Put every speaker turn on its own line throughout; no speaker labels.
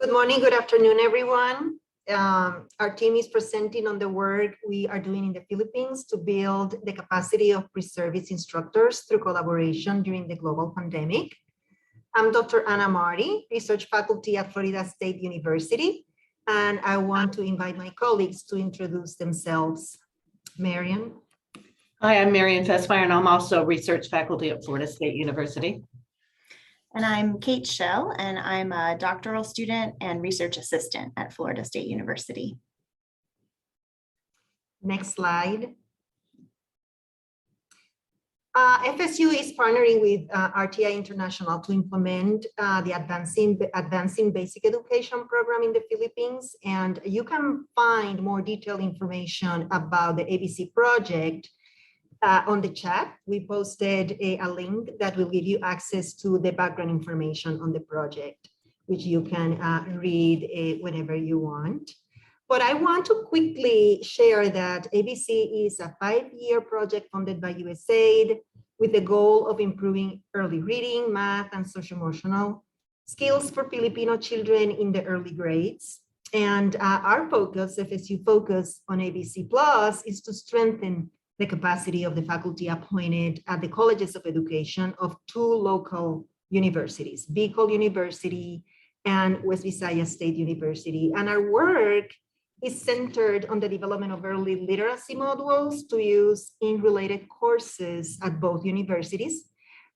Good morning, good afternoon, everyone. Our team is presenting on the work we are doing in the Philippines to build the capacity of Preservice instructors through collaboration during the global pandemic. I'm Dr. Anna Marty, research faculty at Florida State University, and I want to invite my colleagues to introduce themselves. Marian.
Hi, I'm Marian Fesmeyer, and I'm also research faculty at Florida State University.
And I'm Kate Schell, and I'm a doctoral student and research assistant at Florida State University.
Next slide. FSU is partnering with RTI International to implement the Advancing Basic Education program in the Philippines. And you can find more detailed information about the ABC project on the chat. We posted a link that will give you access to the background information on the project, which you can read whenever you want. But I want to quickly share that ABC is a 5-year project funded by USAID with the goal of improving early reading, math, and social-emotional skills for Filipino children in the early grades. And our focus, FSU focus on ABC Plus, is to strengthen the capacity of the faculty appointed at the colleges of education of 2 local universities, Bicol University and West Visayas State University. And our work is centered on the development of early literacy modules to use in related courses at both universities.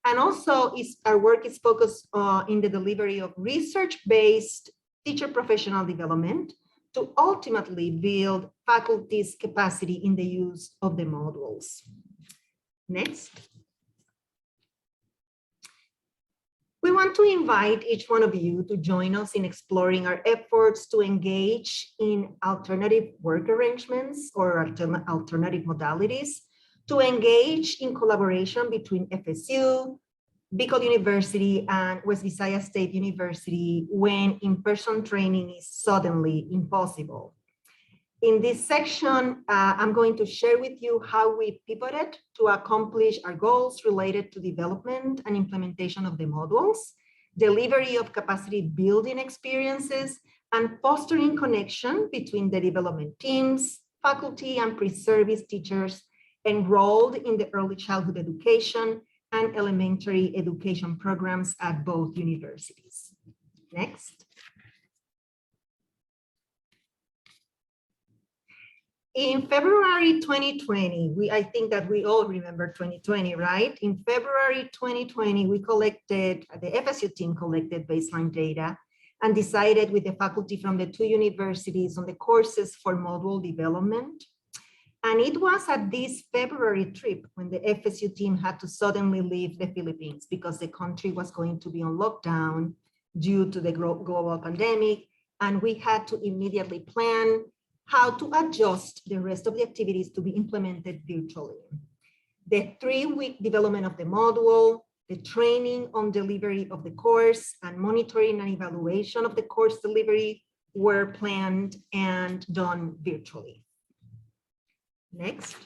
And also our work is focused in the delivery of research-based teacher professional development to ultimately build faculty's capacity in the use of the modules. Next. We want to invite each one of you to join us in exploring our efforts to engage in alternative work arrangements or alternative modalities, to engage in collaboration between FSU, Bicol University, and West Visayas State University when in-person training is suddenly impossible. In this section, I'm going to share with you how we pivoted to accomplish our goals related to development and implementation of the modules, delivery of capacity building experiences, and fostering connection between the development teams, faculty, and pre-service teachers enrolled in the early childhood education and elementary education programs at both universities. Next. In February 2020, I think that we all remember 2020, right? In February 2020, the FSU team collected baseline data and decided with the faculty from the 2 universities on the courses for module development. And it was at this February trip when the FSU team had to suddenly leave the Philippines because the country was going to be on lockdown due to the global pandemic. And we had to immediately plan how to adjust the rest of the activities to be implemented virtually. The 3-week development of the module, the training on delivery of the course, and monitoring and evaluation of the course delivery were planned and done virtually. Next.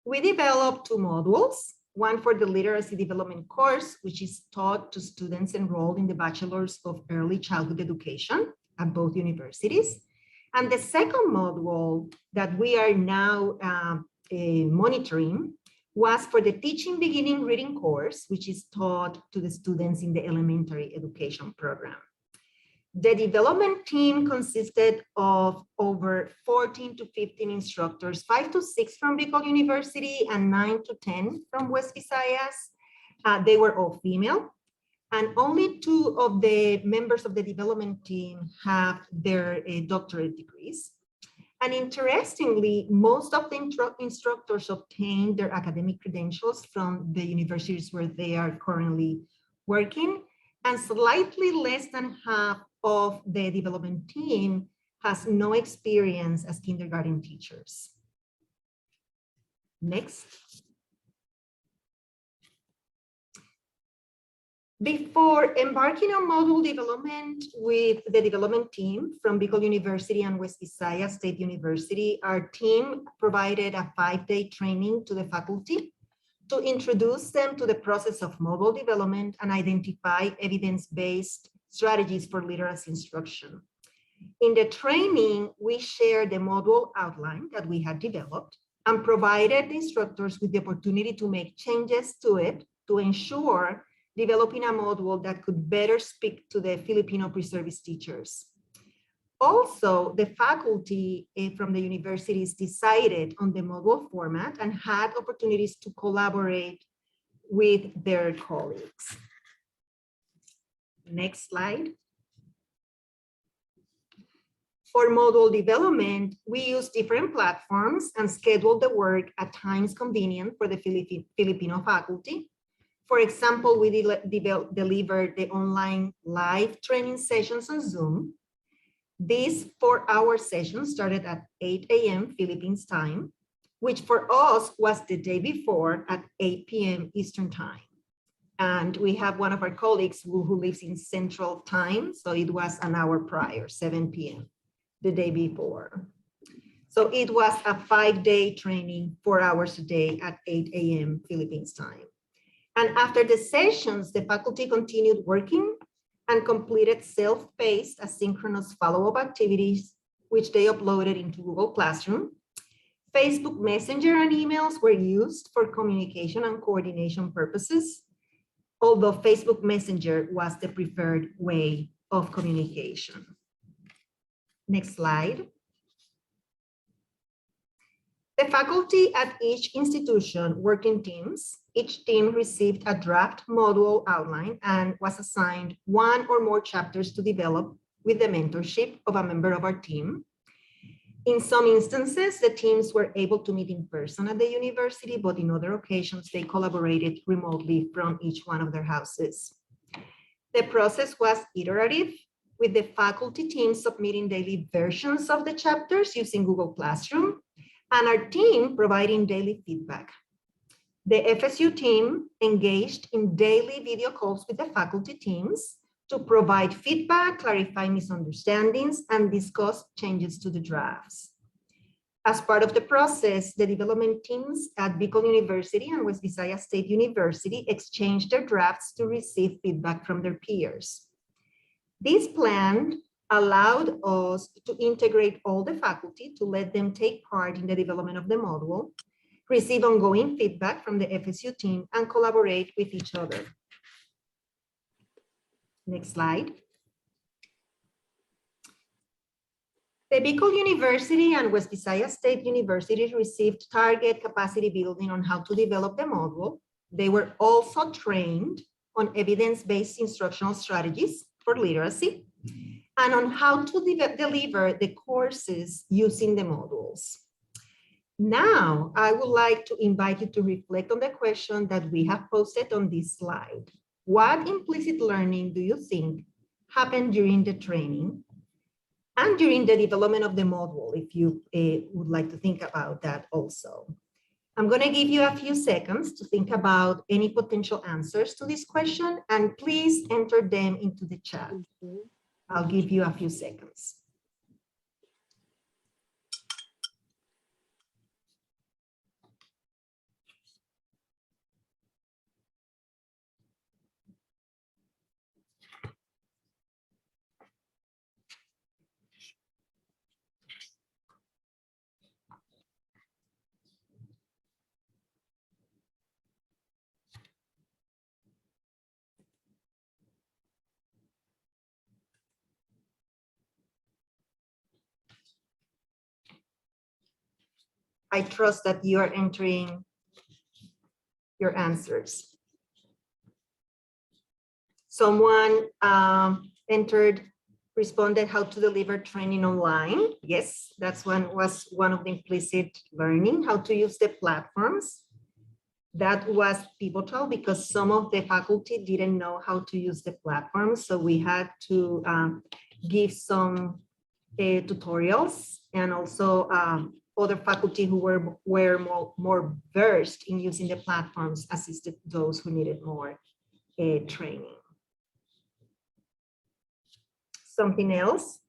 We developed 2 modules, one for the literacy development course, which is taught to students enrolled in the Bachelor's of Early Childhood Education at both universities. And the second module that we are now monitoring was for the Teaching Beginning Reading course, which is taught to the students in the elementary education program. The development team consisted of over 14 to 15 instructors, 5 to 6 from Bicol University and 9 to 10 from West Visayas. They were all female, and only 2 of the members of the development team have their doctorate degrees. And interestingly, most of the instructors obtained their academic credentials from the universities where they are currently working, and slightly less than half of the development team has no experience as kindergarten teachers. Next. Before embarking on module development with the development team from Bicol University and West Visayas State University, our team provided a 5-day training to the faculty to introduce them to the process of model development and identify evidence-based strategies for literacy instruction. In the training, we shared the module outline that we had developed and provided the instructors with the opportunity to make changes to it to ensure developing a module that could better speak to the Filipino Preservice teachers. Also, the faculty from the universities decided on the module format and had opportunities to collaborate with their colleagues. Next slide. For module development, we use different platforms and schedule the work at times convenient for the Filipino faculty. For example, we delivered the online live training sessions on Zoom. These 4-hour sessions started at 8 a.m. Philippines time, which for us was the day before at 8 p.m. Eastern time. And we have one of our colleagues who lives in Central time, so it was an hour prior, 7 p.m. the day before. So it was a 5-day training, 4 hours a day at 8 a.m. Philippines time. And after the sessions, the faculty continued working and completed self-paced asynchronous follow-up activities, which they uploaded into Google Classroom. Facebook Messenger and emails were used for communication and coordination purposes, although Facebook Messenger was the preferred way of communication. Next slide. The faculty at each institution worked in teams. Each team received a draft module outline and was assigned 1 or more chapters to develop with the mentorship of a member of our team. In some instances, the teams were able to meet in person at the university, but in other occasions, they collaborated remotely from each one of their houses. The process was iterative, with the faculty team submitting daily versions of the chapters using Google Classroom, and our team providing daily feedback. The FSU team engaged in daily video calls with the faculty teams to provide feedback, clarify misunderstandings, and discuss changes to the drafts. As part of the process, the development teams at Bicol University and West Visayas State University exchanged their drafts to receive feedback from their peers. This plan allowed us to integrate all the faculty to let them take part in the development of the module, receive ongoing feedback from the FSU team, and collaborate with each other. Next slide. The Bicol University and West Visayas State University received target capacity building on how to develop the module. They were also trained on evidence-based instructional strategies for literacy and on how to deliver the courses using the modules. Now, I would like to invite you to reflect on the question that we have posted on this slide. What implicit learning do you think happened during the training and during the development of the module, if you would like to think about that also? I'm going to give you a few seconds to think about any potential answers to this question, and please enter them into the chat. I'll give you a few seconds. I trust that you are entering your answers. Someone responded how to deliver training online. Yes, was one of the implicit learning, how to use the platforms. That was pivotal because some of the faculty didn't know how to use the platforms. So we had to give some tutorials, and also other faculty who were more versed in using the platforms assisted those who needed more training. Something else?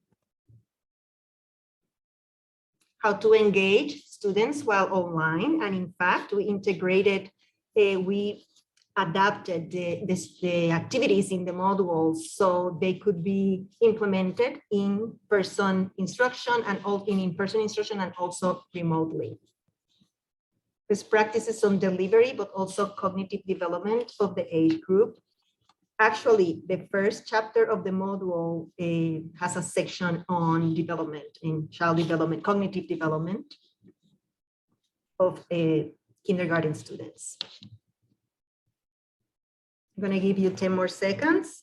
How to engage students while online. And in fact, we integrated we adapted the activities in the modules so they could be implemented in person instruction and in-person instruction and also remotely. Best practices on delivery, but also cognitive development of the age group. Actually, the first chapter of the module has a section on development, in child development, cognitive development of kindergarten students. I'm going to give you 10 more seconds.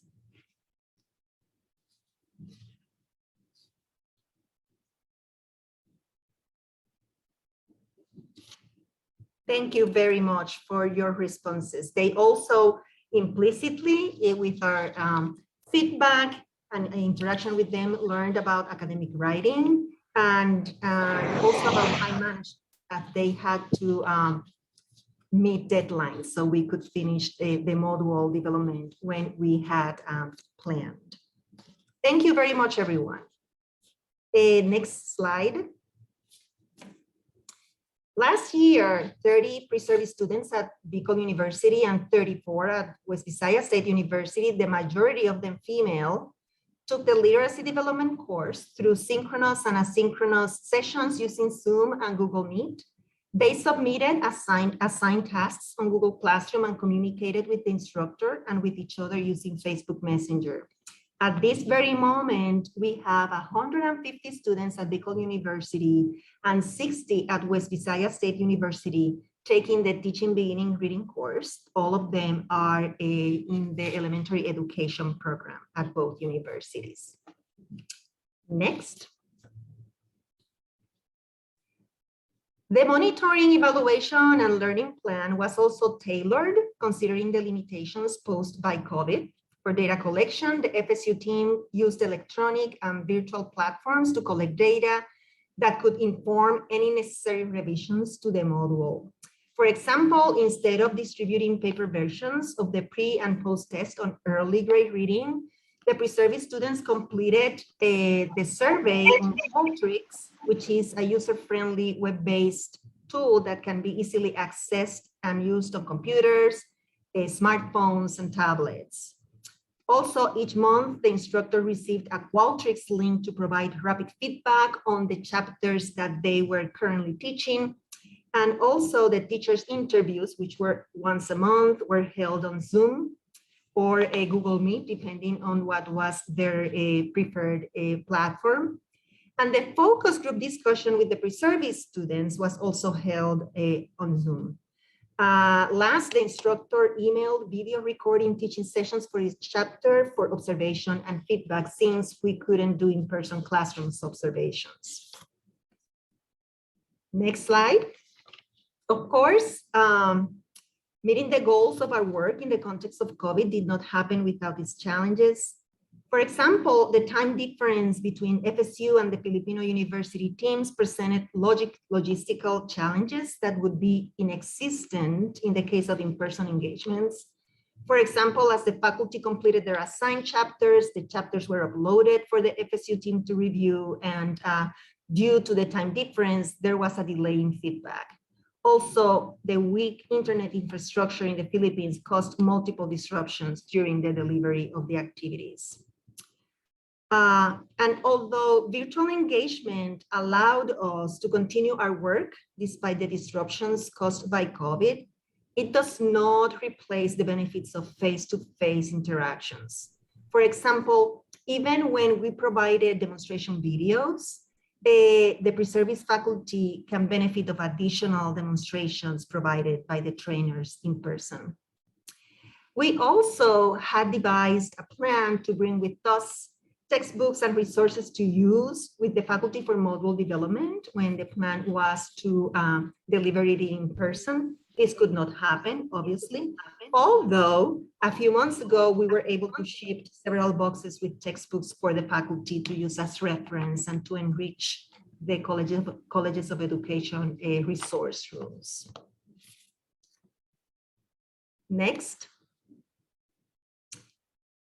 Thank you very much for your responses. They also implicitly, with our feedback and interaction with them, learned about academic writing and also about time management. They had to meet deadlines so we could finish the module development when we had planned. Thank you very much, everyone. Next slide. Last year, 30 Preservice students at Beacon University and 34 at West Visayas State University, the majority of them female, took the literacy development course through synchronous and asynchronous sessions using Zoom and Google Meet. They submitted assigned tasks on Google Classroom and communicated with the instructor and with each other using Facebook Messenger. At this very moment, we have 150 students at Beacon University and 60 at West Visayas State University taking the Teaching Beginning Reading course. All of them are in the elementary education program at both universities. Next. The monitoring, evaluation, and learning plan was also tailored considering the limitations posed by COVID. For data collection, the FSU team used electronic and virtual platforms to collect data that could inform any necessary revisions to the module. For example, instead of distributing paper versions of the pre and post test on early grade reading, the Preservice students completed the survey on Qualtrics, which is a user-friendly web-based tool that can be easily accessed and used on computers, smartphones, and tablets. Also, each month, the instructor received a Qualtrics link to provide rapid feedback on the chapters that they were currently teaching. And also the teachers' interviews, which were once a month, were held on Zoom or a Google Meet, depending on what was their preferred platform. And the focus group discussion with the Preservice students was also held on Zoom. Last, the instructor emailed video recording teaching sessions for each chapter for observation and feedback, since we couldn't do in-person classrooms observations. Next slide. Of course, meeting the goals of our work in the context of COVID did not happen without its challenges. For example, the time difference between FSU and the Filipino university teams presented logistical challenges that would be inexistent in the case of in-person engagements. For example, as the faculty completed their assigned chapters, the chapters were uploaded for the FSU team to review, and due to the time difference, there was a delay in feedback. Also, the weak internet infrastructure in the Philippines caused multiple disruptions during the delivery of the activities. And although virtual engagement allowed us to continue our work despite the disruptions caused by COVID, it does not replace the benefits of face-to-face interactions. For example, even when we provided demonstration videos, the Preservice faculty can benefit of additional demonstrations provided by the trainers in person. We also had devised a plan to bring with us textbooks and resources to use with the faculty for module development when the plan was to deliver it in person. This could not happen, obviously, although a few months ago, we were able to ship several boxes with textbooks for the faculty to use as reference and to enrich the colleges of education resource rooms. Next.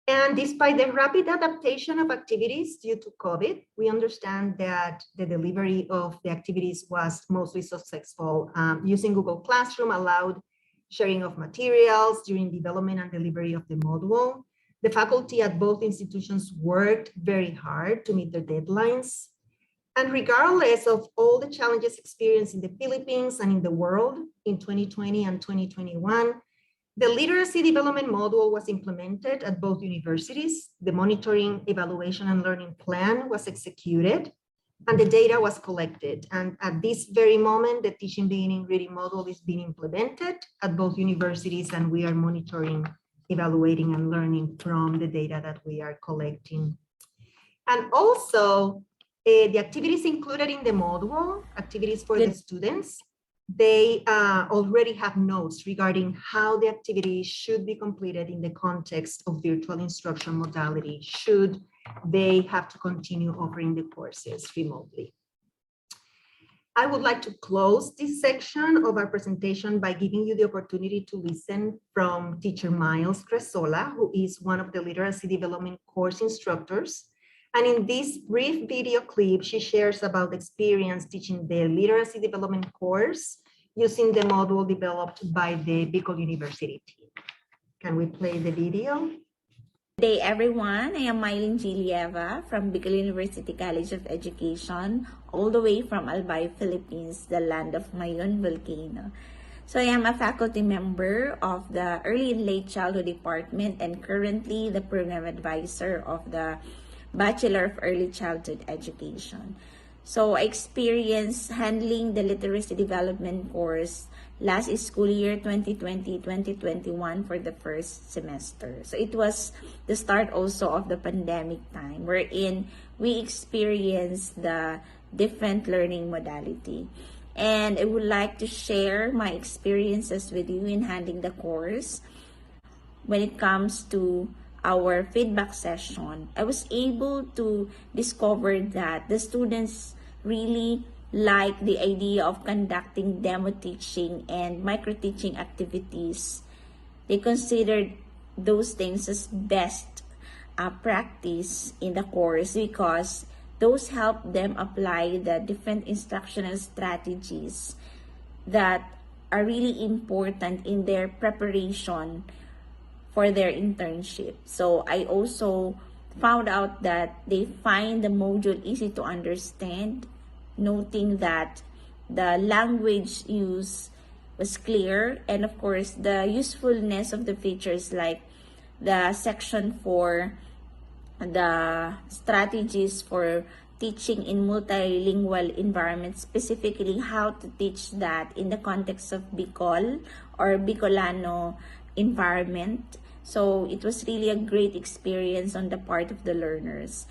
And despite the rapid adaptation of activities due to COVID, we understand that the delivery of the activities was mostly successful. Using Google Classroom allowed sharing of materials during development and delivery of the module. The faculty at both institutions worked very hard to meet their deadlines. And regardless of all the challenges experienced in the Philippines and in the world in 2020 and 2021, the literacy development module was implemented at both universities. The monitoring, evaluation, and learning plan was executed, and the data was collected. And at this very moment, the teaching beginning reading module is being implemented at both universities, and we are monitoring, evaluating, and learning from the data that we are collecting. And also, the activities included in the module, activities for the students, they already have notes regarding how the activities should be completed in the context of virtual instruction modality, should they have to continue offering the courses remotely. I would like to close this section of our presentation by giving you the opportunity to listen from teacher Miles Cresola, who is one of the literacy development course instructors. And in this brief video clip, she shares about the experience teaching the literacy development course using the module developed by the Bicol University team. Can we play the video?
Good day, everyone. I am Mylene Gilieva from Bicol University College of Education, all the way from Albay, Philippines, the land of Mayon volcano. So I am a faculty member of the Early and Late Childhood Department and currently the program advisor of the Bachelor of Early Childhood Education. So I experienced handling the literacy development course last school year 2020-2021 for the first semester. So it was the start also of the pandemic time wherein we experienced the different learning modality. And I would like to share my experiences with you in handling the course. When it comes to our feedback session, I was able to discover that the students really like the idea of conducting demo teaching and micro-teaching activities. They considered those things as best practice in the course because those help them apply the different instructional strategies that are really important in their preparation for their internship. So I also found out that they find the module easy to understand, noting that the language use was clear, and of course the usefulness of the features like the section for the strategies for teaching in multilingual environments, specifically how to teach that in the context of Bicol or Bicolano environment. So it was really a great experience on the part of the learners.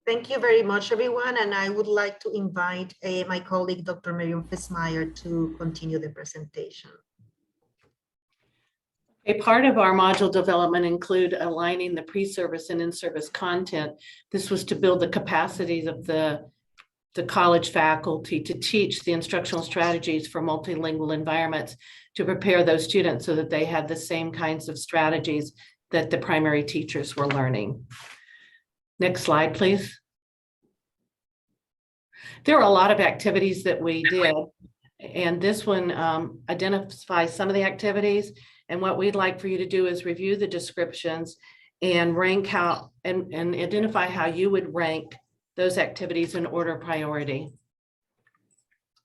Thank you very much, everyone. And I would like to invite my colleague, Dr. Miriam Fesmeyer, to continue the presentation.
A part of our module development include aligning the pre-service and in-service content. This was to build the capacities of the college faculty to teach the instructional strategies for multilingual environments, to prepare those students so that they had the same kinds of strategies that the primary teachers were learning. Next slide, please. There are a lot of activities that we did, and this one identifies some of the activities. And what we'd like for you to do is review the descriptions and rank how and identify how you would rank those activities in order of priority.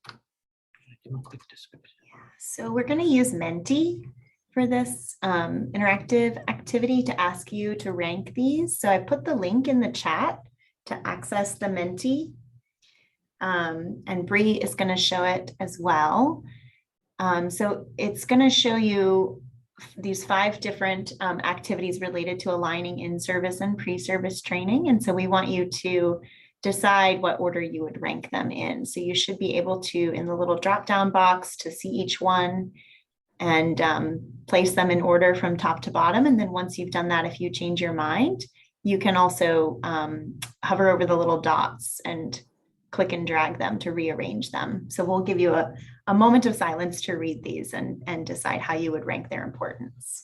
Give them a quick description.
So we're going to use Menti for this interactive activity to ask you to rank these. So I put the link in the chat to access the Menti, and Bree is going to show it as well. So it's going to show you these 5 different activities related to aligning in-service and pre-service training. And so we want you to decide what order you would rank them in. So you should be able to, in the little drop-down box, to see each one and place them in order from top to bottom. And then once you've done that, if you change your mind, you can also hover over the little dots and click and drag them to rearrange them. So we'll give you a moment of silence to read these and decide how you would rank their importance.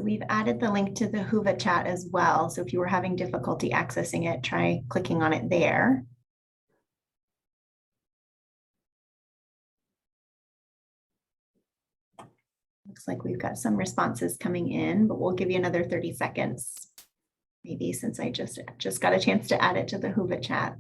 So we've added the link to the Whova chat as well. So if you were having difficulty accessing it, try clicking on it there. Looks like we've got some responses coming in, but we'll give you another 30 seconds. Maybe since I just got a chance to add it to the Whova chat.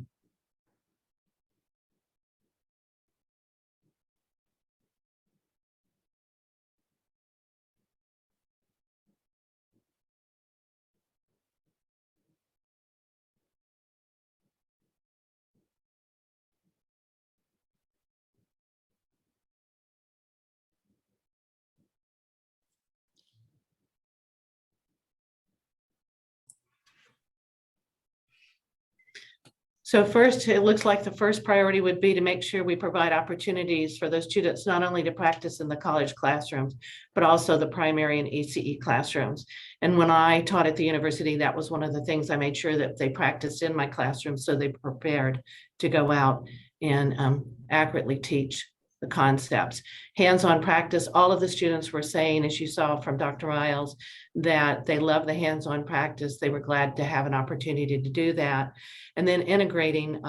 So first, it looks like the first priority would be to make sure we provide opportunities for those students, not only to practice in the college classrooms, but also the primary and ECE classrooms. And when I taught at the university, that was one of the things I made sure that they practiced in my classroom, so they prepared to go out and accurately teach the concepts. Hands-on practice, all of the students were saying, as you saw from Dr. Riles, that they love the hands-on practice. They were glad to have an opportunity to do that. And then integrating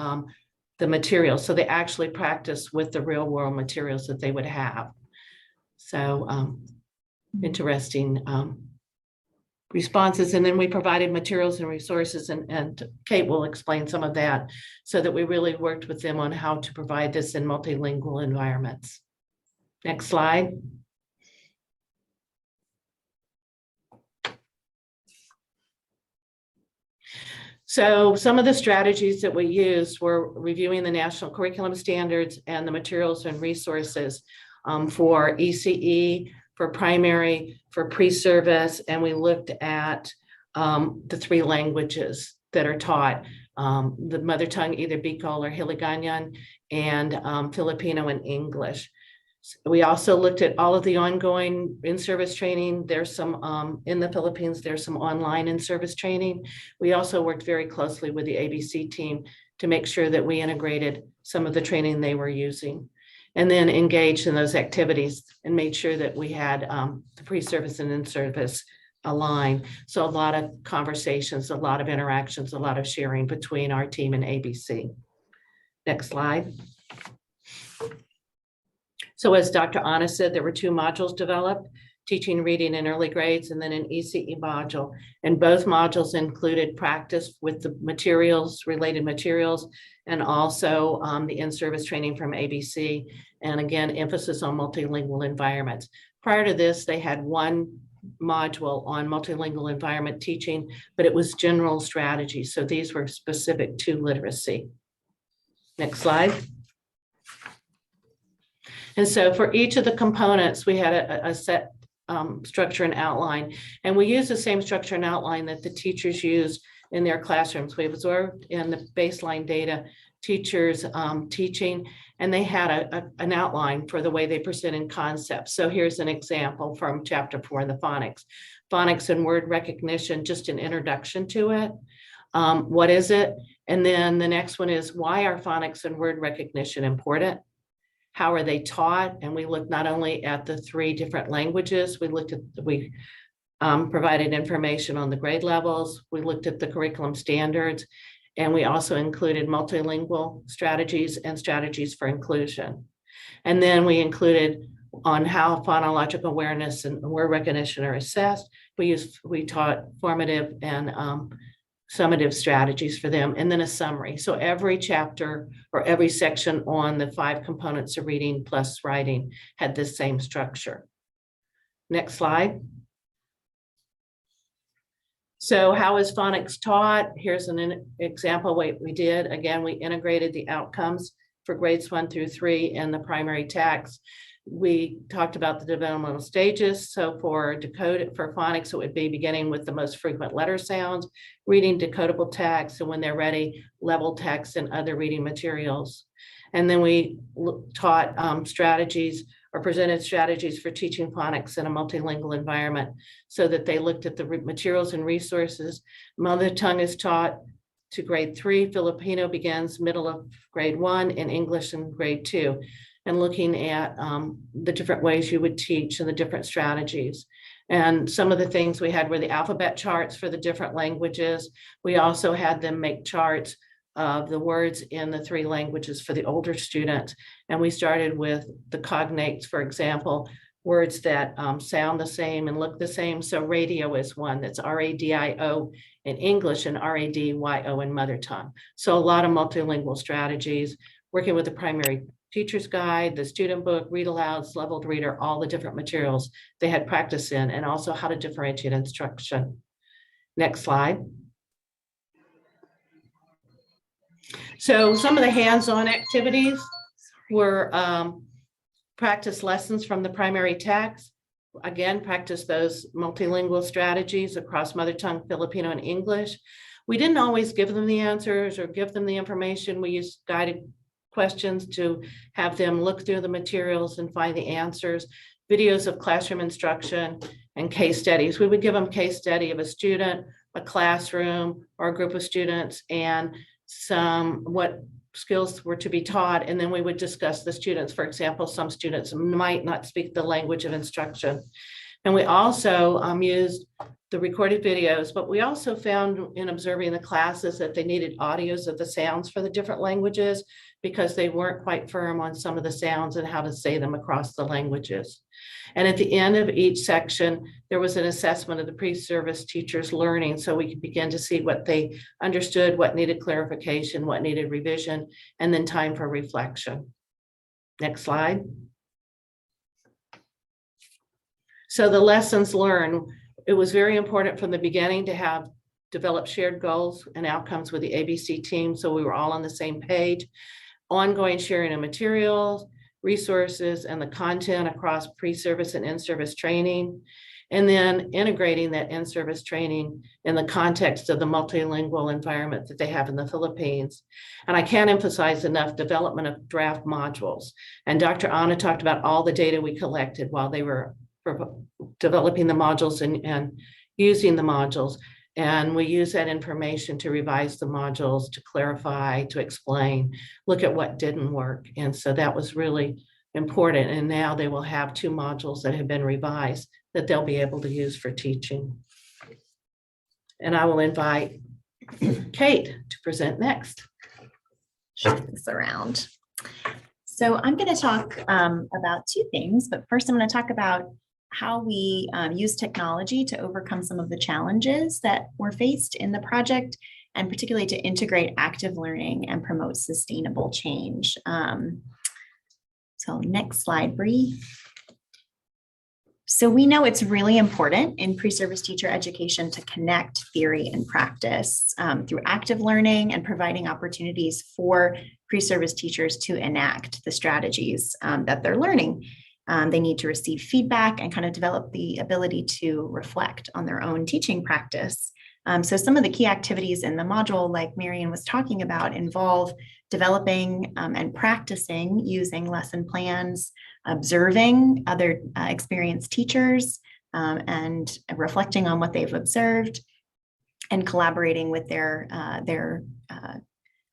the materials. So they actually practice with the real world materials that they would have. So interesting responses. And then we provided materials and resources, and Kate will explain some of that, so that we really worked with them on how to provide this in multilingual environments. Next slide. So some of the strategies that we used were reviewing the national curriculum standards and the materials and resources for ECE, for primary, for pre-service, and we looked at the 3 languages that are taught, the mother tongue, either Bicol or Hiligaynon, and Filipino and English. We also looked at all of the ongoing in-service training. There's some in the Philippines, there's some online in-service training. We also worked very closely with the ABC team to make sure that we integrated some of the training they were using, and then engaged in those activities and made sure that we had the pre-service and in-service aligned. So a lot of conversations, a lot of interactions, a lot of sharing between our team and ABC. Next slide. So as Dr. Anna said, there were 2 modules developed, teaching reading in early grades, and then an ECE module. And both modules included practice with the materials, related materials, and also the in-service training from ABC. And again, emphasis on multilingual environments. Prior to this, they had 1 module on multilingual environment teaching, but it was general strategy. So these were specific to literacy. Next slide. And so for each of the components, we had a set structure and outline. And we use the same structure and outline that the teachers use in their classrooms. We absorbed in the baseline data teachers teaching, and they had an outline for the way they presented concepts. So here's an example from chapter 4 in the phonics. Phonics and word recognition, just an introduction to it. What is it? And then the next one is, why are phonics and word recognition important? How are they taught? And we looked not only at the 3 different languages, we provided information on the grade levels, we looked at the curriculum standards, and we also included multilingual strategies and strategies for inclusion. And then we included on how phonological awareness and word recognition are assessed. We taught formative and summative strategies for them, and then a summary. So every chapter or every section on the 5 components of reading plus writing had this same structure. Next slide. So how is phonics taught? Here's an example of what we did. Again, we integrated the outcomes for grades 1 through 3 in the primary text. We talked about the developmental stages. So for phonics, it would be beginning with the most frequent letter sounds, reading decodable text, and when they're ready, level text and other reading materials. And then we taught strategies or presented strategies for teaching phonics in a multilingual environment, so that they looked at the materials and resources. Mother tongue is taught to grade 3, Filipino begins middle of grade 1, and English in grade 2. And looking at the different ways you would teach and the different strategies. And some of the things we had were the alphabet charts for the different languages. We also had them make charts of the words in the 3 languages for the older students. And we started with the cognates, for example, words that sound the same and look the same. So radio is one that's RADIO in English and RADYO in mother tongue. So a lot of multilingual strategies, working with the primary teacher's guide, the student book, read alouds, leveled reader, all the different materials they had practice in, and also how to differentiate instruction. Next slide. So some of the hands-on activities were practice lessons from the primary text. Again, practice those multilingual strategies across mother tongue, Filipino, and English. We didn't always give them the answers or give them the information. We used guided questions to have them look through the materials and find the answers, videos of classroom instruction, and case studies. We would give them case study of a student, a classroom, or a group of students, and what skills were to be taught. And then we would discuss the students. For example, some students might not speak the language of instruction. And we also used the recorded videos, but we also found in observing the classes that they needed audios of the sounds for the different languages because they weren't quite firm on some of the sounds and how to say them across the languages. And at the end of each section, there was an assessment of the pre-service teachers' learning, so we could begin to see what they understood, what needed clarification, what needed revision, and then time for reflection. Next slide. So the lessons learned, it was very important from the beginning to have developed shared goals and outcomes with the ABC team, so we were all on the same page. Ongoing sharing of materials, resources, and the content across pre-service and in-service training, and then integrating that in-service training in the context of the multilingual environment that they have in the Philippines. And I can't emphasize enough development of draft modules. And Dr. Anna talked about all the data we collected while they were developing the modules and using the modules. And we use that information to revise the modules, to clarify, to explain, look at what didn't work. And so that was really important. And now they will have 2 modules that have been revised that they'll be able to use for teaching. And I will invite Kate to present next.
Shift this around. So I'm going to talk about 2 things, but first I'm going to talk about how we use technology to overcome some of the challenges that were faced in the project, and particularly to integrate active learning and promote sustainable change. So next slide, Bree. So we know it's really important in pre-service teacher education to connect theory and practice through active learning and providing opportunities for pre-service teachers to enact the strategies that they're learning. They need to receive feedback and kind of develop the ability to reflect on their own teaching practice. So some of the key activities in the module, like Marian was talking about, involve developing and practicing using lesson plans, observing other experienced teachers, and reflecting on what they've observed, and collaborating with their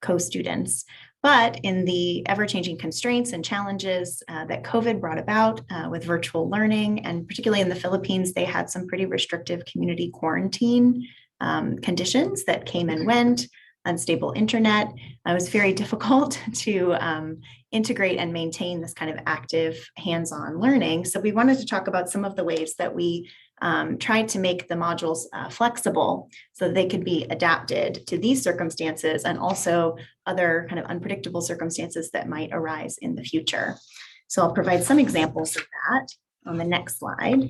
co-students. But in the ever-changing constraints and challenges that COVID brought about with virtual learning, and particularly in the Philippines, they had some pretty restrictive community quarantine conditions that came and went, unstable internet. It was very difficult to integrate and maintain this kind of active hands-on learning. So we wanted to talk about some of the ways that we tried to make the modules flexible so that they could be adapted to these circumstances and also other kind of unpredictable circumstances that might arise in the future. So I'll provide some examples of that on the next slide.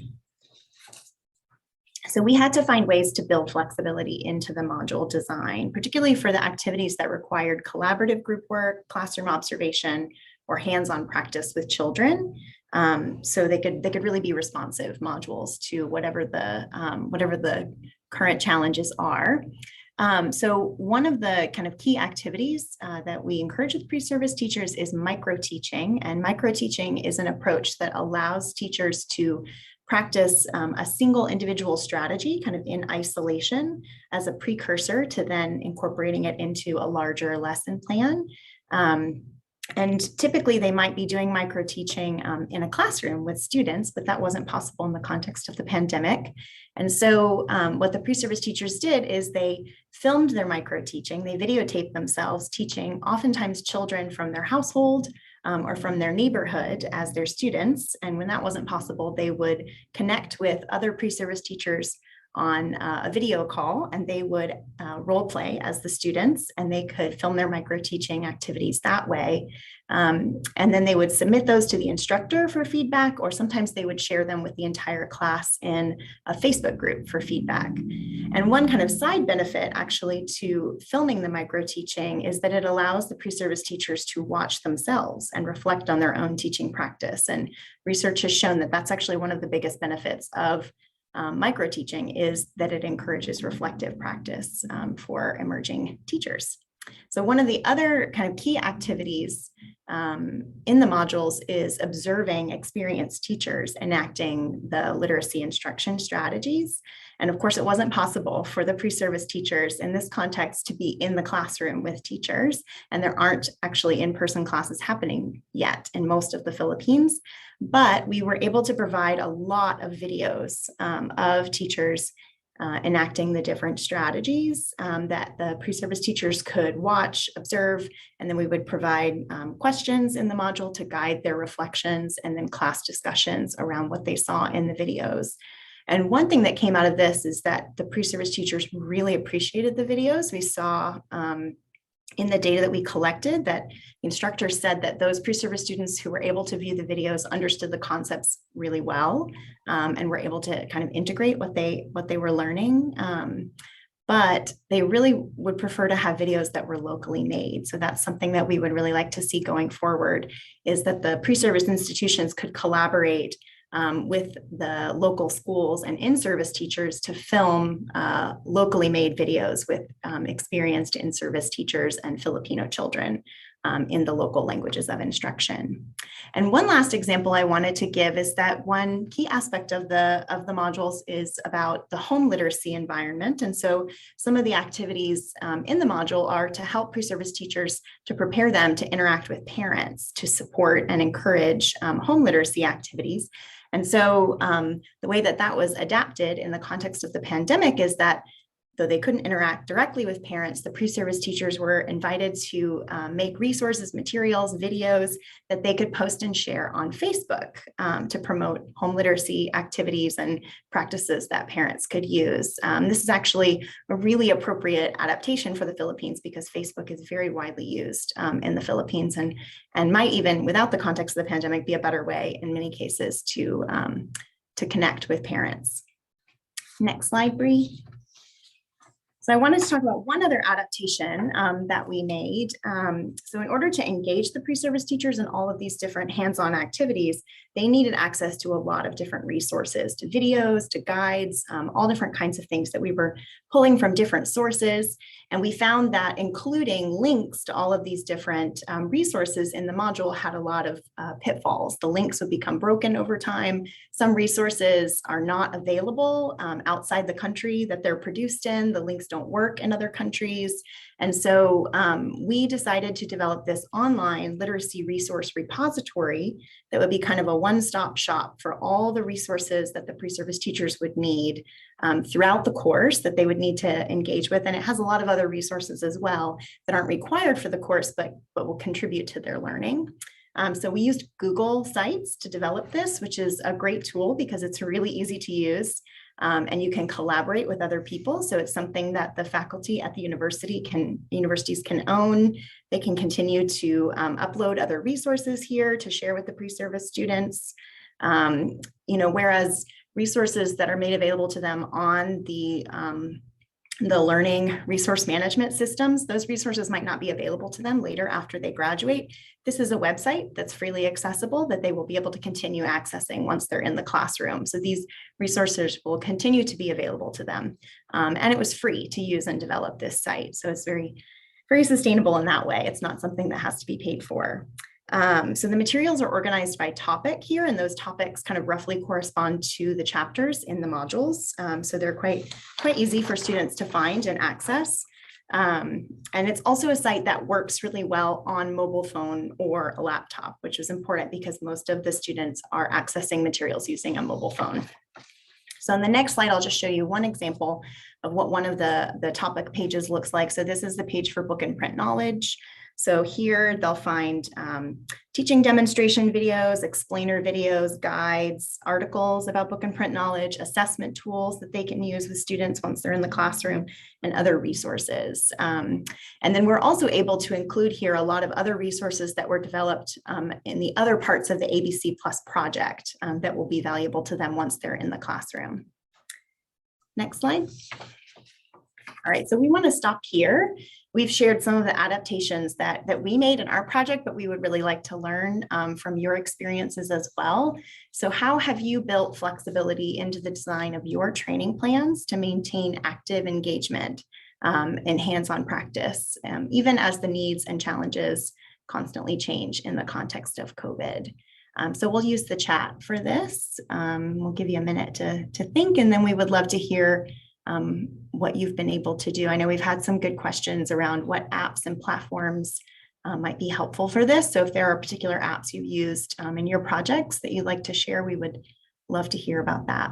So we had to find ways to build flexibility into the module design, particularly for the activities that required collaborative group work, classroom observation, or hands-on practice with children. So they could really be responsive modules to whatever the current challenges are. So one of the kind of key activities that we encourage with pre-service teachers is micro-teaching. And micro-teaching is an approach that allows teachers to practice a single individual strategy kind of in isolation as a precursor to then incorporating it into a larger lesson plan. And typically they might be doing micro teaching in a classroom with students, but that wasn't possible in the context of the pandemic. And so what the pre-service teachers did is they filmed their micro teaching, they videotaped themselves teaching oftentimes children from their household or from their neighborhood as their students. And when that wasn't possible, they would connect with other pre-service teachers on a video call, and they would role play as the students, and they could film their micro teaching activities that way. And then they would submit those to the instructor for feedback, or sometimes they would share them with the entire class in a Facebook group for feedback. And one kind of side benefit actually to filming the micro teaching is that it allows the pre-service teachers to watch themselves and reflect on their own teaching practice. And research has shown that that's actually one of the biggest benefits of micro teaching, is that it encourages reflective practice for emerging teachers. So one of the other kind of key activities in the modules is observing experienced teachers enacting the literacy instruction strategies. And of course, it wasn't possible for the pre-service teachers in this context to be in the classroom with teachers, and there aren't actually in-person classes happening yet in most of the Philippines. But we were able to provide a lot of videos of teachers enacting the different strategies that the pre-service teachers could watch, observe, and then we would provide questions in the module to guide their reflections, and then class discussions around what they saw in the videos. And one thing that came out of this is that the pre-service teachers really appreciated the videos. We saw in the data that we collected that instructors said that those pre-service students who were able to view the videos understood the concepts really well and were able to kind of integrate what they were learning. But they really would prefer to have videos that were locally made. So that's something that we would really like to see going forward, is that the pre-service institutions could collaborate with the local schools and in-service teachers to film locally made videos with experienced in-service teachers and Filipino children in the local languages of instruction. And one last example I wanted to give is that one key aspect of the modules is about the home literacy environment. And so some of the activities in the module are to help pre-service teachers, to prepare them to interact with parents, to support and encourage home literacy activities. And so the way that that was adapted in the context of the pandemic is that though they couldn't interact directly with parents, the pre-service teachers were invited to make resources, materials, videos that they could post and share on Facebook to promote home literacy activities and practices that parents could use. This is actually a really appropriate adaptation for the Philippines, because Facebook is very widely used in the Philippines and might even, without the context of the pandemic, be a better way in many cases to connect with parents. Next slide, Bree. So I wanted to talk about one other adaptation that we made. So in order to engage the pre-service teachers in all of these different hands-on activities, they needed access to a lot of different resources, to videos, to guides, all different kinds of things that we were pulling from different sources. And we found that including links to all of these different resources in the module had a lot of pitfalls. The links would become broken over time. Some resources are not available outside the country that they're produced in. The links don't work in other countries. And so we decided to develop this online literacy resource repository that would be kind of a one-stop shop for all the resources that the pre-service teachers would need throughout the course that they would need to engage with. And it has a lot of other resources as well that aren't required for the course, but will contribute to their learning. So we used Google Sites to develop this, which is a great tool because it's really easy to use. And you can collaborate with other people. So it's something that the faculty at the universities can own. They can continue to upload other resources here to share with the pre-service students. Whereas resources that are made available to them on the learning resource management systems, those resources might not be available to them later after they graduate. This is a website that's freely accessible that they will be able to continue accessing once they're in the classroom. So these resources will continue to be available to them. And it was free to use and develop this site. So it's very, very sustainable in that way. It's not something that has to be paid for. So the materials are organized by topic here, and those topics kind of roughly correspond to the chapters in the modules. So they're quite easy for students to find and access. And it's also a site that works really well on mobile phone or a laptop, which is important because most of the students are accessing materials using a mobile phone. So on the next slide, I'll just show you one example of what one of the topic pages looks like. So this is the page for book and print knowledge. So here they'll find teaching demonstration videos, explainer videos, guides, articles about book and print knowledge, assessment tools that they can use with students once they're in the classroom, and other resources. And then we're also able to include here a lot of other resources that were developed in the other parts of the ABC Plus project that will be valuable to them once they're in the classroom. Next slide. All right, so we want to stop here. We've shared some of the adaptations that we made in our project, but we would really like to learn from your experiences as well. So how have you built flexibility into the design of your training plans to maintain active engagement and hands-on practice, even as the needs and challenges constantly change in the context of COVID? So we'll use the chat for this. We'll give you a minute to think, and then we would love to hear what you've been able to do. I know we've had some good questions around what apps and platforms might be helpful for this. So if there are particular apps you've used in your projects that you'd like to share, we would love to hear about that.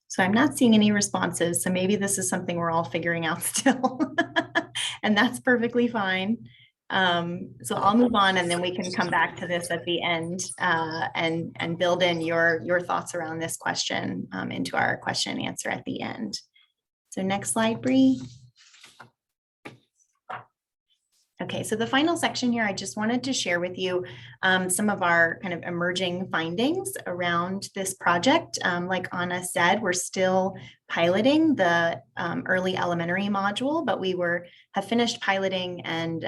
So I'm not seeing any responses. So maybe this is something we're all figuring out still, and that's perfectly fine. So I'll move on, and then we can come back to this at the end and build in your thoughts around this question into our question and answer at the end. So next slide, Bree. Okay, so the final section here, I just wanted to share with you some of our kind of emerging findings around this project. Like Anna said, we're still piloting the early elementary module, but we have finished piloting and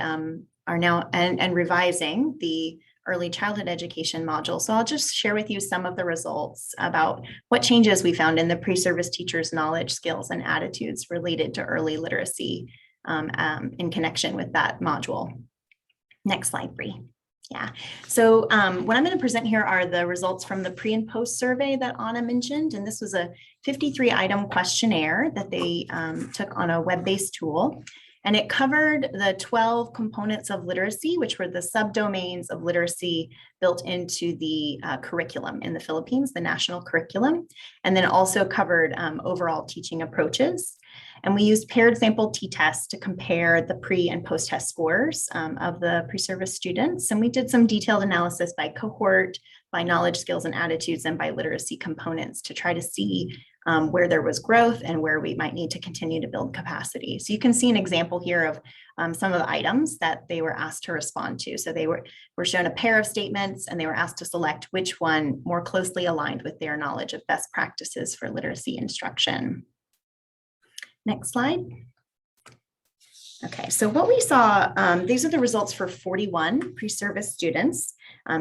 are now and revising the early childhood education module. So I'll just share with you some of the results about what changes we found in the pre-service teachers' knowledge, skills, and attitudes related to early literacy in connection with that module. Next slide, Bree. Yeah, so what I'm going to present here are the results from the pre and post survey that Anna mentioned, and this was a 53-item questionnaire that they took on a web-based tool, and it covered the 12 components of literacy, which were the subdomains of literacy built into the curriculum in the Philippines, the national curriculum, and then also covered overall teaching approaches. And we used paired sample t-tests to compare the pre and post-test scores of the pre-service students. And we did some detailed analysis by cohort, by knowledge, skills, and attitudes, and by literacy components to try to see where there was growth and where we might need to continue to build capacity. So you can see an example here of some of the items that they were asked to respond to. So they were shown a pair of statements, and they were asked to select which one more closely aligned with their knowledge of best practices for literacy instruction. Next slide. Okay, so what we saw, these are the results for 41 pre-service students.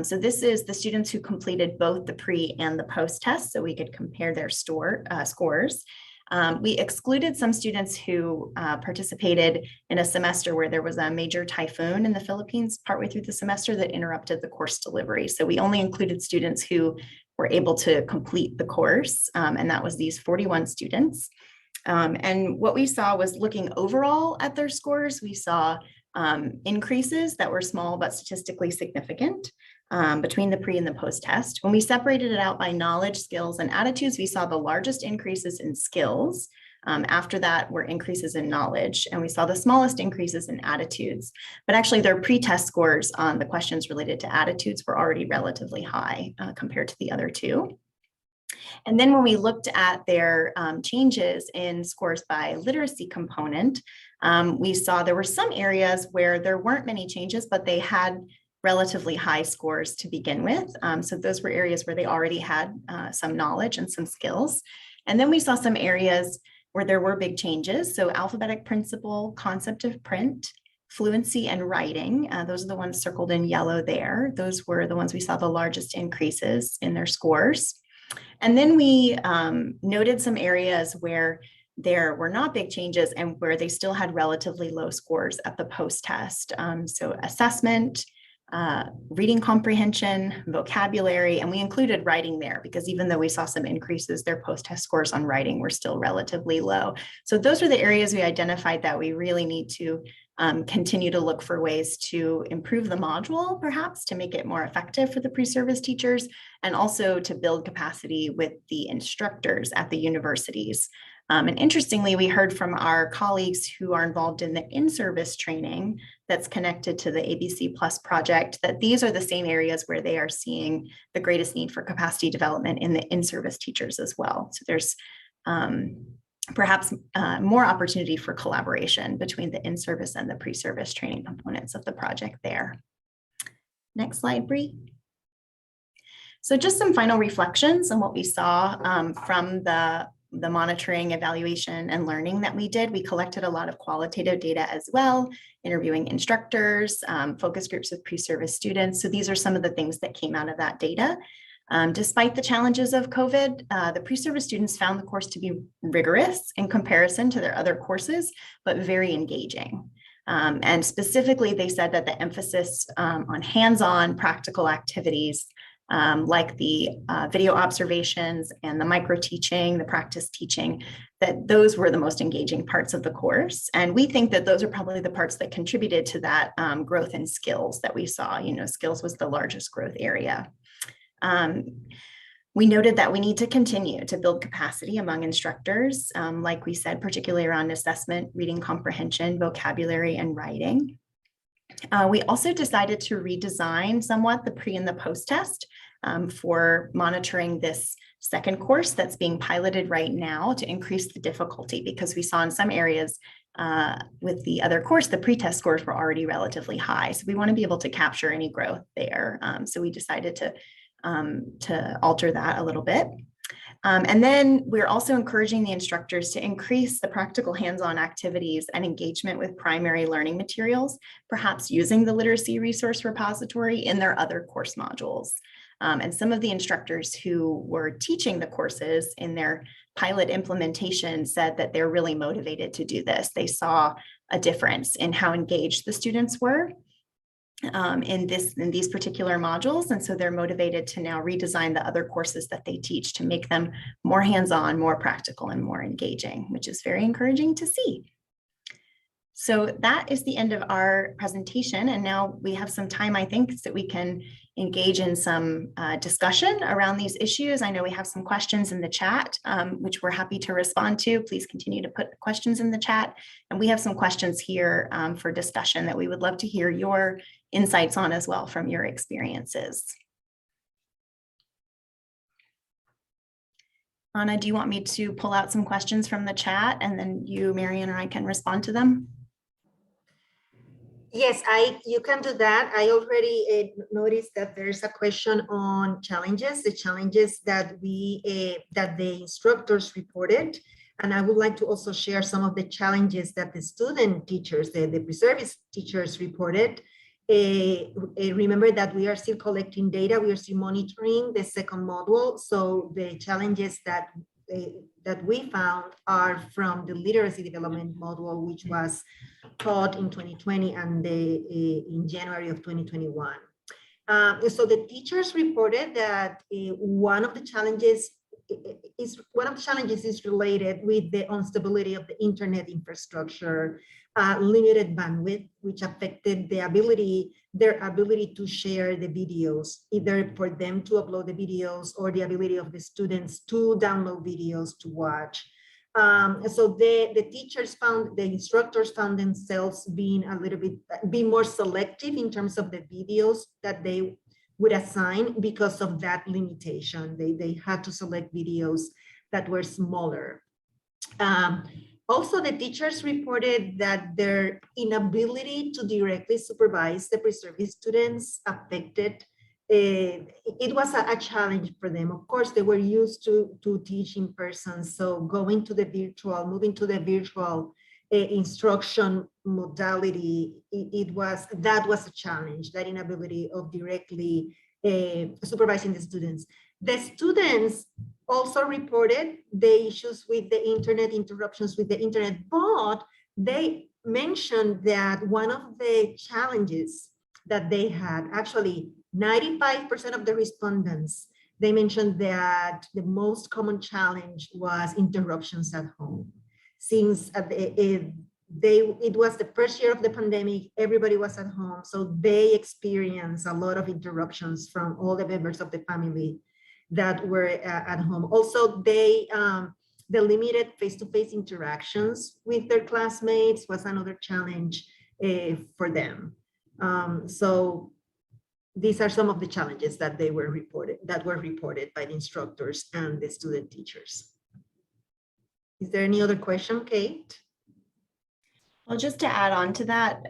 So this is the students who completed both the pre and the post test, so we could compare their scores. We excluded some students who participated in a semester where there was a major typhoon in the Philippines partway through the semester that interrupted the course delivery. So we only included students who were able to complete the course, and that was these 41 students. And what we saw was, looking overall at their scores, we saw increases that were small but statistically significant between the pre and the post test. When we separated it out by knowledge, skills, and attitudes, we saw the largest increases in skills, After that were increases in knowledge, and we saw the smallest increases in attitudes. But actually, their pre-test scores on the questions related to attitudes were already relatively high compared to the other two. And then when we looked at their changes in scores by literacy component, we saw there were some areas where there weren't many changes, but they had relatively high scores to begin with. So those were areas where they already had some knowledge and some skills. And then we saw some areas where there were big changes. So alphabetic principle, concept of print, fluency, and writing. Those are the ones circled in yellow there. Those were the ones we saw the largest increases in their scores. And then we noted some areas where there were not big changes and where they still had relatively low scores at the post-test. So assessment, reading comprehension, vocabulary, and we included writing there because even though we saw some increases, their post-test scores on writing were still relatively low. So those are the areas we identified that we really need to continue to look for ways to improve the module, perhaps to make it more effective for the pre-service teachers, and also to build capacity with the instructors at the universities. And interestingly, we heard from our colleagues who are involved in the in-service training that's connected to the ABC Plus project, that these are the same areas where they are seeing the greatest need for capacity development in the in-service teachers as well. So there's perhaps more opportunity for collaboration between the in-service and the pre-service training components of the project there. Next slide, Bree. So just some final reflections on what we saw from the monitoring, evaluation, and learning that we did. We collected a lot of qualitative data as well, interviewing instructors, focus groups of pre-service students. So these are some of the things that came out of that data. Despite the challenges of COVID, the pre-service students found the course to be rigorous in comparison to their other courses, but very engaging. And specifically, they said that the emphasis on hands-on practical activities like the video observations and the micro teaching, the practice teaching, that those were the most engaging parts of the course. And we think that those are probably the parts that contributed to that growth in skills that we saw. You know, skills was the largest growth area. We noted that we need to continue to build capacity among instructors, like we said, particularly around assessment, reading comprehension, vocabulary, and writing. We also decided to redesign somewhat the pre and the post-test for monitoring this second course that's being piloted right now to increase the difficulty, because we saw in some areas with the other course, the pre-test scores were already relatively high. So we want to be able to capture any growth there. So we decided to alter that a little bit. And then we're also encouraging the instructors to increase the practical hands-on activities and engagement with primary learning materials, perhaps using the literacy resource repository in their other course modules. And some of the instructors who were teaching the courses in their pilot implementation said that they're really motivated to do this. They saw a difference in how engaged the students were in these particular modules. And so they're motivated to now redesign the other courses that they teach to make them more hands-on, more practical, and more engaging, which is very encouraging to see. So that is the end of our presentation. And now we have some time, I think, so we can engage in some discussion around these issues. I know we have some questions in the chat, which we're happy to respond to. Please continue to put questions in the chat. And we have some questions here for discussion that we would love to hear your insights on as well from your experiences. Anna, do you want me to pull out some questions from the chat and then you, Marian, or I can respond to them?
Yes, you can do that. I already noticed that there's a question on challenges, the challenges that that the instructors reported. And I would like to also share some of the challenges that the student teachers, the Preservice teachers reported. Remember that we are still collecting data, we are still monitoring the second module. So the challenges that we found are from the literacy development module, which was taught in 2020 and in January of 2021. So the teachers reported that one of the challenges is related with the instability of the internet infrastructure, limited bandwidth, which affected their ability to share the videos, either for them to upload the videos or the ability of the students to download videos to watch. So the teachers found, the instructors found themselves being more selective in terms of the videos that they would assign because of that limitation. They had to select videos that were smaller. Also, the teachers reported that their inability to directly supervise the Preservice students affected, it was a challenge for them. Of course, they were used to teach in person, so moving to the virtual instruction modality, that was a challenge, that inability of directly supervising the students. The students also reported the issues with the internet, interruptions with the internet, but they mentioned that one of the challenges that they had, actually 95% of the respondents, they mentioned that the most common challenge was interruptions at home. Since it was the first year of the pandemic, everybody was at home, so they experienced a lot of interruptions from all the members of the family that were at home. Also, the limited face-to-face interactions with their classmates was another challenge for them. So these are some of the challenges that were reported by the instructors and the student teachers. Is there any other question, Kate?
Well, just to add on to that,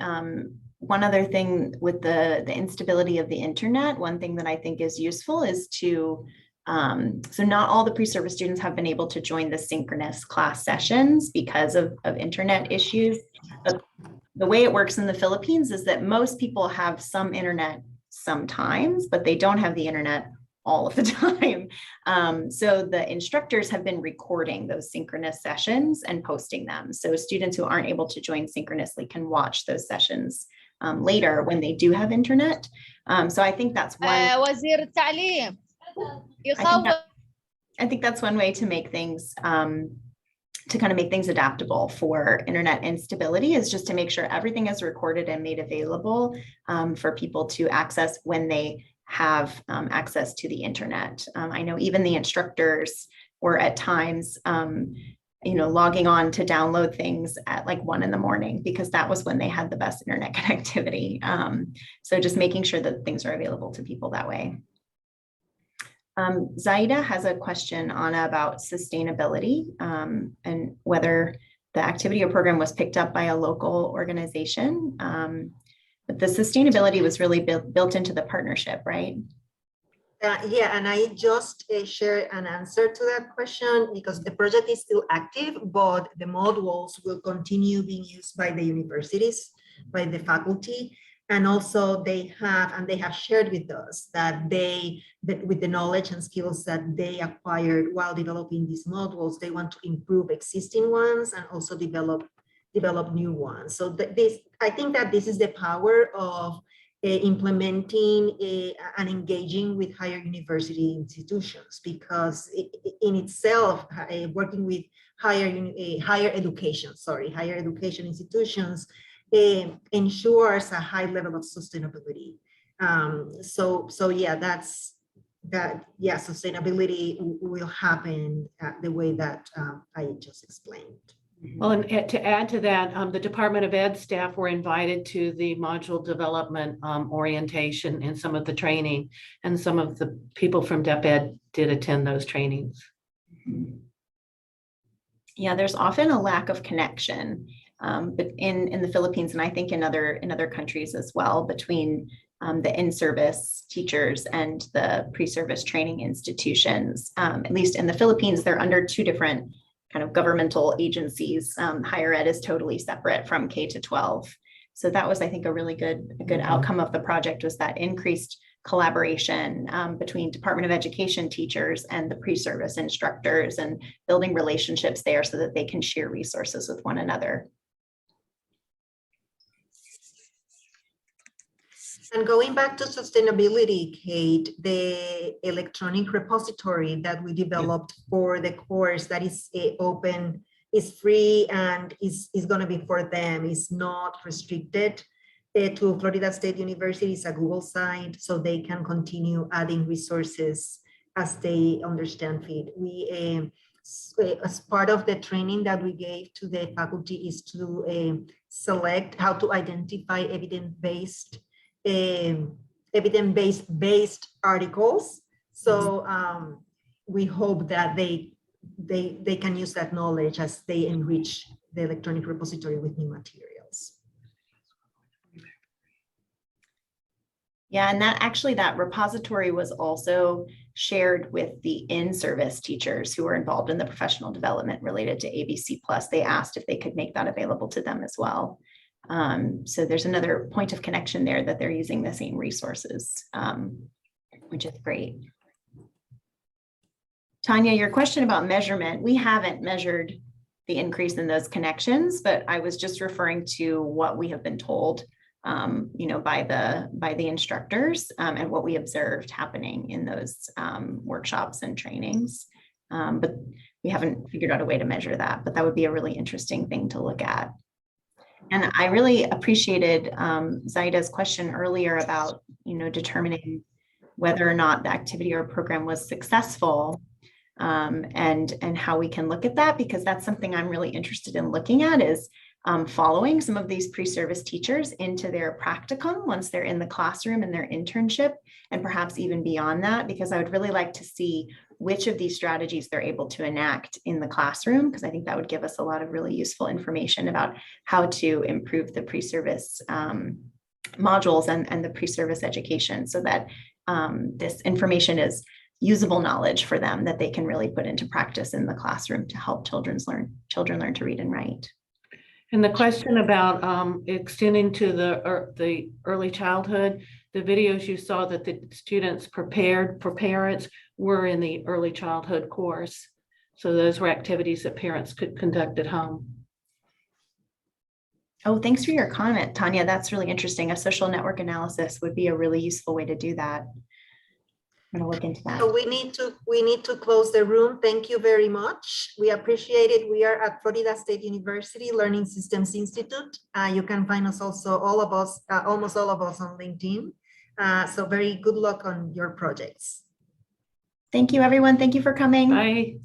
one other thing with the instability of the internet, one thing that I think is useful is to, so not all the pre-service students have been able to join the synchronous class sessions because of internet issues. But the way it works in the Philippines is that most people have some internet sometimes, but they don't have the internet all of the time. So the instructors have been recording those synchronous sessions and posting them. So students who aren't able to join synchronously can watch those sessions later when they do have internet. So I think that's one. I think that's one way to make things, to kind of make things adaptable for internet instability, is just to make sure everything is recorded and made available for people to access when they have access to the internet. I know even the instructors were at times, logging on to download things at like 1 a.m. because that was when they had the best internet connectivity. So just making sure that things are available to people that way. Zaida has a question, Anna, about sustainability and whether the activity or program was picked up by a local organization. But the sustainability was really built into the partnership, right?
Yeah, and I just shared an answer to that question because the project is still active, but the modules will continue being used by the universities, by the faculty. And also they have shared with us that with the knowledge and skills that they acquired while developing these modules, they want to improve existing ones and also develop new ones. So I think that this is the power of implementing and engaging with higher university institutions, because in itself, working with higher education institutions ensures a high level of sustainability. So yeah, sustainability will happen the way that I just explained.
Well, and to add to that, the Department of Ed staff were invited to the module development orientation and some of the training, and some of the people from DepEd did attend those trainings.
Yeah, there's often a lack of connection, but in the Philippines, and I think in other countries as well, between the in-service teachers and the pre-service training institutions. At least in the Philippines, they're under two different kind of governmental agencies. Higher ed is totally separate from K-12. So that was, I think, a really good outcome of the project, was that increased collaboration between Department of Education teachers and the pre-service instructors, and building relationships there so that they can share resources with one another.
And going back to sustainability, Kate, the electronic repository that we developed for the course that is open, is free, and is going to be for them, is not restricted to Florida State University. It's a Google site, so they can continue adding resources as they understand fit. as part of the training that we gave to the faculty is to select how to identify evidence-based articles. So we hope that they can use that knowledge as they enrich the electronic repository with new materials.
Yeah, and that repository was also shared with the in-service teachers who were involved in the professional development related to ABC Plus. They asked if they could make that available to them as well. So there's another point of connection there that they're using the same resources, which is great. Tanya, your question about measurement, we haven't measured the increase in those connections, but I was just referring to what we have been told by the instructors and what we observed happening in those workshops and trainings. But we haven't figured out a way to measure that, but that would be a really interesting thing to look at. And I really appreciated Zaida's question earlier about, determining whether or not the activity or program was successful, and how we can look at that, because that's something I'm really interested in looking at, is following some of these pre-service teachers into their practicum once they're in the classroom and their internship, and perhaps even beyond that, because I would really like to see which of these strategies they're able to enact in the classroom, because I think that would give us a lot of really useful information about how to improve the pre-service modules and the pre-service education, so that this information is usable knowledge for them that they can really put into practice in the classroom to help children learn to read and write.
And the question about extending to the early childhood, the videos you saw that the students prepared for parents were in the early childhood course. So those were activities that parents could conduct at home.
Oh, thanks for your comment, Tanya. That's really interesting. A social network analysis would be a really useful way to do that. I'm going to look into that.
So we need to close the room. Thank you very much. We appreciate it. We are at Florida State University Learning Systems Institute. You can find us also, almost all of us, on LinkedIn. So very good luck on your projects.
Thank you, everyone. Thank you for coming.
Bye.